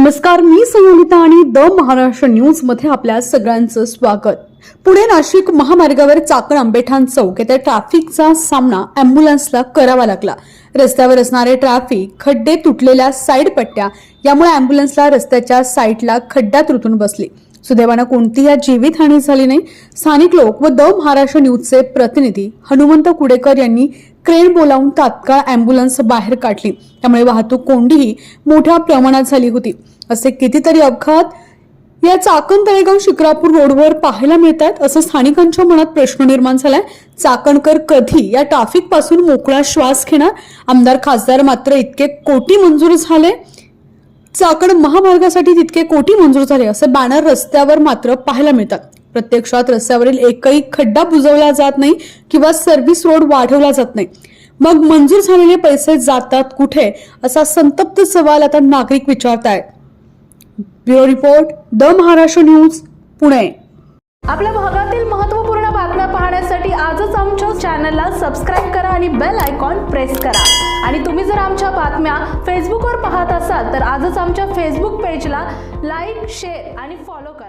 नमस्कार, मी संयोगिता आणि the Maharashtra news मध्ये आपल्या सगळ्यांचं स्वागत। पुणे नाशिक महामार्गावर चाकण आंबेठाण चौक येथे ट्रॅफिकचा सामना अँब्युलन्सला करावा लागला। रस्त्यावर असणारे ट्रॅफिक खड्डे, तुटलेल्या साईड पट्ट्या यामुळे अँब्युलन्सला रस्त्याच्या साईडला खड्ड्यात रुतून बसली। सुदैवाने कोणतीही जीवितहानी झाली नाही। स्थानिक लोक व द महाराष्ट्र न्यूजचे प्रतिनिधी हनुमंत कुडेकर यांनी क्रेन बोलावून तात्काळ अँब्युलन्स बाहेर काढली, त्यामुळे वाहतूक कोंडीही मोठ्या प्रमाणात झाली होती। असे कितीतरी अपघात या चाकण तळेगाव शिक्रापूर रोडवर पाहायला मिळतात, असं स्थानिकांच्या मनात प्रश्न निर्माण झालाय। चाकणकर कधी या ट्रॅफिक पासून मोकळा श्वास घेणार? आमदार खासदार मात्र इतके कोटी मंजूर झाले, चाकण महामार्गासाठी तितके कोटी मंजूर झाले असे बॅनर रस्त्यावर मात्र पाहायला मिळतात। प्रत्यक्षात रस्त्यावरील एकही खड्डा बुजवला जात नाही किंवा सर्व्हिस रोड वाढवला जात नाही। मग मंजूर झालेले पैसे जातात कुठे, असा संतप्त सवाल आता नागरिक विचारतायत। Bureau report, the Maharashtra News, Pune. आपल्या भागातील महत्त्वपूर्ण बातम्या पाहण्यासाठी आजच आमच्या चॅनलला सबस्क्राइब करा आणि बेल आयकॉन प्रेस करा। आणि तुम्ही जर आमच्या बातम्या फेसबुकवर पाहत असाल तर आजच आमच्या फेसबुक पेजला लाईक, शेअर आणि फॉलो करा।